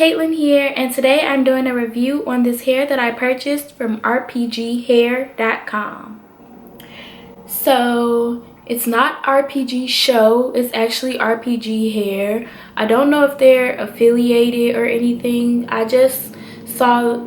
Caitlin here, and today I'm doing a review on this hair that I purchased from RPGHair.com. So it's not RPG Show, it's actually RPG Hair. I don't know if they're affiliated or anything. I just saw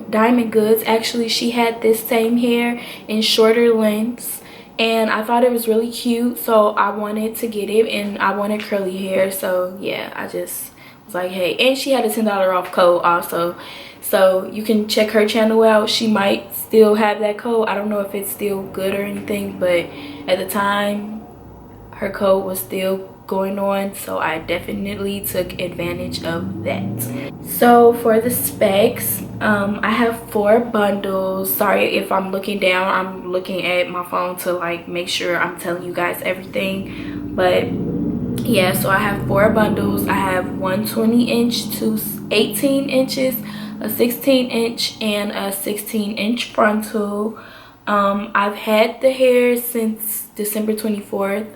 Diamond Goods. Actually, she had this same hair in shorter lengths, and I thought it was really cute, so I wanted to get it, and I wanted curly hair, so yeah, I just was like, hey. And she had a $10 off code also, so you can check her channel out. She might still have that code. I don't know if it's still good or anything, but at the time her code was still going on, so I definitely took advantage of that. So for the specs, I have 4 bundles. Sorry if I'm looking down, I'm looking at my phone to like make sure I'm telling you guys everything. But yeah, so I have 4 bundles. I have one 20-inch, 2 18 inches, a 16-inch, and a 16-inch frontal. I've had the hair since December 24th,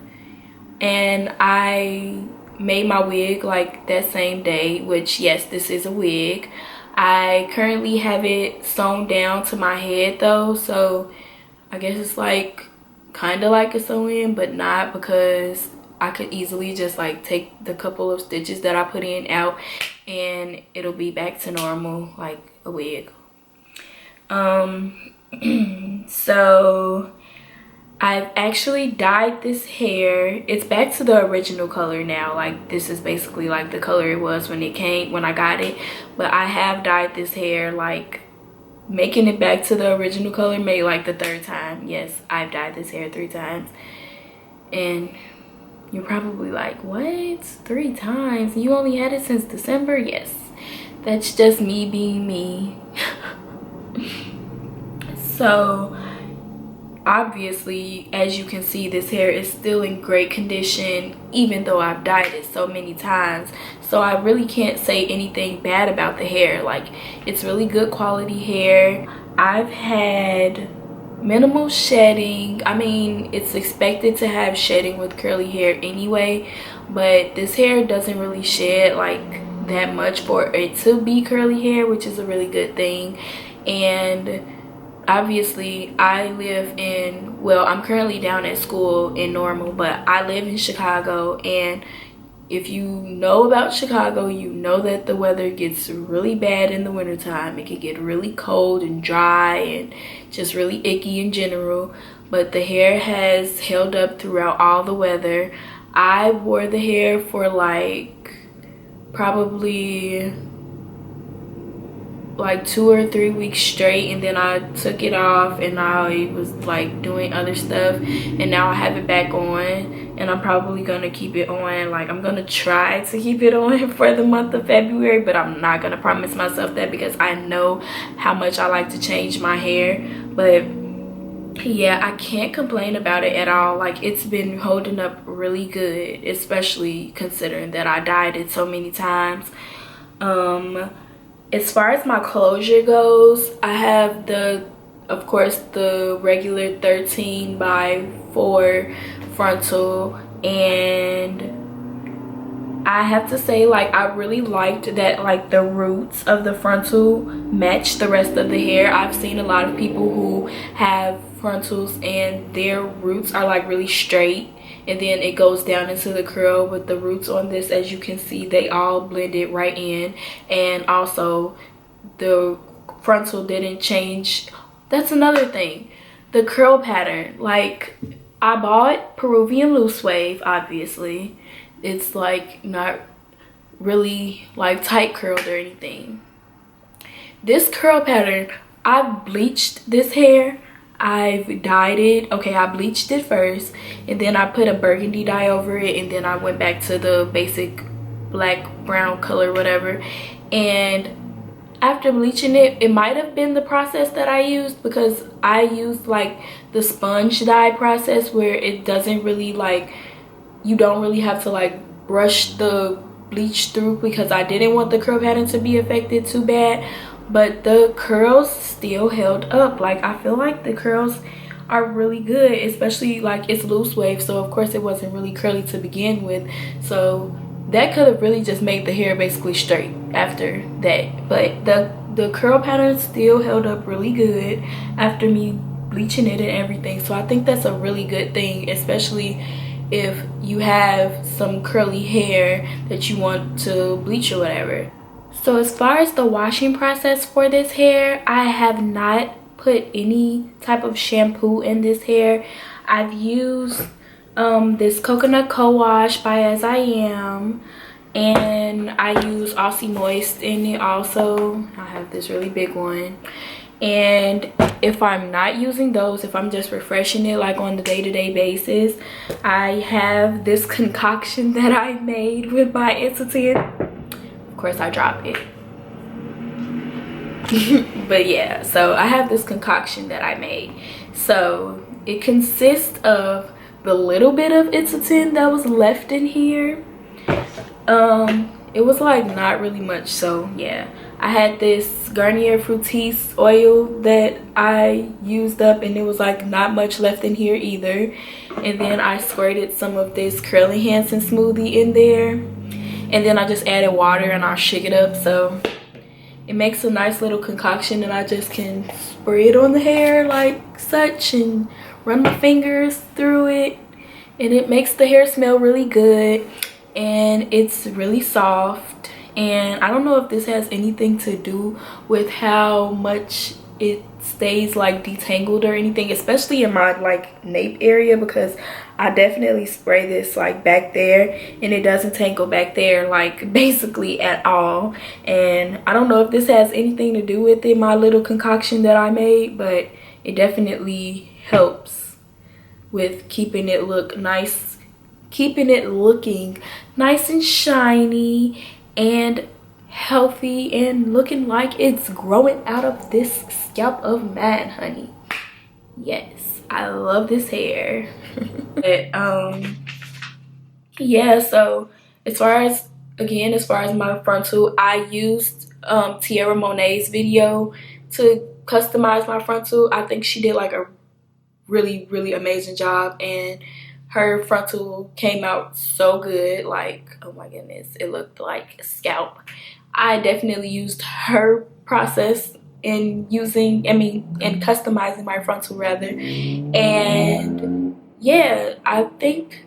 and I made my wig like that same day, which yes, this is a wig. I currently have it sewn down to my head though, so I guess it's like kind of like a sew-in, but not, because I could easily just like take the couple of stitches that I put in out and it'll be back to normal like a wig. So I've actually dyed this hair. It's back to the original color now. Like this is basically like the color it was when I got it, but I have dyed this hair, like making it back to the original color, made like the 3rd time. Yes, I've dyed this hair 3 times. And you're probably like, what? 3 times? You only had it since December? Yes, that's just me being me. So obviously, as you can see, this hair is still in great condition even though I've dyed it so many times. So I really can't say anything bad about the hair. Like, it's really good quality hair. I've had minimal shedding. I mean, it's expected to have shedding with curly hair anyway, but this hair doesn't really shed like that much for it to be curly hair, which is a really good thing. And obviously I live in, well, I'm currently down at school in Normal, but I live in Chicago, and if you know about Chicago, you know that the weather gets really bad in the wintertime. It can get really cold and dry and just really icky in general, but the hair has held up throughout all the weather. I wore the hair for like probably like 2 or 3 weeks straight, and then I took it off and I was like doing other stuff, and now I have it back on, and I'm probably gonna keep it on. Like, I'm gonna try to keep it on for the month of February, but I'm not gonna promise myself that because I know how much I like to change my hair. But yeah, I can't complain about it at all. Like, it's been holding up really good, especially considering that I dyed it so many times. As far as my closure goes, I have of course the regular 13x4 frontal, and I have to say, like, I really liked that like the roots of the frontal match the rest of the hair. I've seen a lot of people who have frontals and their roots are like really straight, and then it goes down into the curl. With the roots on this, as you can see, they all blended right in, and also the frontal didn't change. That's another thing, the curl pattern. Like, I bought Peruvian loose wave. Obviously it's like not really like tight curled or anything. This curl pattern, I bleached this hair, I've dyed it. Okay, I bleached it first, and then I put a burgundy dye over it, and then I went back to the basic black brown color, whatever. And after bleaching it, it might have been the process that I used, because I used like the sponge dye process, where it doesn't really like, you don't really have to like brush the bleach through, because I didn't want the curl pattern to be affected too bad. But the curls still held up. Like, I feel like the curls are really good, especially like it's loose wave, so of course it wasn't really curly to begin with, so that could have really just made the hair basically straight after that. But the curl pattern still held up really good after me bleaching it and everything. So I think that's a really good thing, especially if you have some curly hair that you want to bleach or whatever. So as far as the washing process for this hair, I have not put any type of shampoo in this hair. I've used this coconut co-wash by As I Am, and I use Aussie Moist in it also. I have this really big one. And if I'm not using those, if I'm just refreshing it like on the day-to-day basis, I have this concoction that I made with my Institute. Of course I dropped it. But yeah, so I have this concoction that I made. So it consists of the little bit of Institute that was left in here. It was like not really much, so yeah. I had this Garnier Fructis oil that I used up, and it was like not much left in here either. And then I squirted some of this Curl Enhancing Smoothie in there, and then I just added water and I shook it up, so it makes a nice little concoction, and I just can spray it on the hair like such and run my fingers through it, and it makes the hair smell really good, and it's really soft. And I don't know if this has anything to do with how much it stays like detangled or anything, especially in my like nape area, because I definitely spray this like back there and it doesn't tangle back there like basically at all. And I don't know if this has anything to do with it, my little concoction that I made, but it definitely helps with keeping it look nice, keeping it looking nice and shiny and healthy and looking like it's growing out of this scalp of mine, honey. Yes, I love this hair. But yeah, so as far as my frontal, I used Tierra Monet's video to customize my frontal. I think she did like a really amazing job, and her frontal came out so good. Like, oh my goodness, it looked like a scalp. I definitely used her process in customizing my frontal rather. And yeah, I think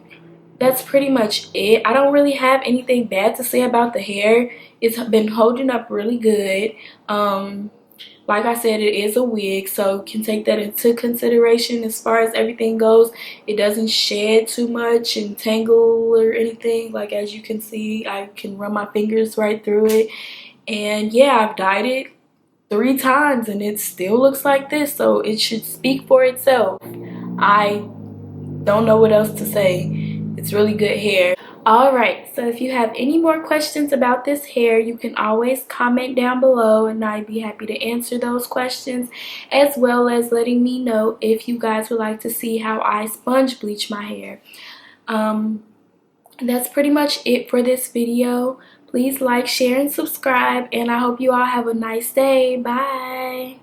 that's pretty much it. I don't really have anything bad to say about the hair. It's been holding up really good. Like I said, it is a wig, so you can take that into consideration as far as everything goes. It doesn't shed too much and tangle or anything. Like, as you can see, I can run my fingers right through it. And yeah, I've dyed it 3 times and it still looks like this, so it should speak for itself. I don't know what else to say. It's really good hair. Alright, so if you have any more questions about this hair, you can always comment down below and I'd be happy to answer those questions, as well as letting me know if you guys would like to see how I sponge bleach my hair. That's pretty much it for this video. Please like, share, and subscribe, and I hope you all have a nice day. Bye!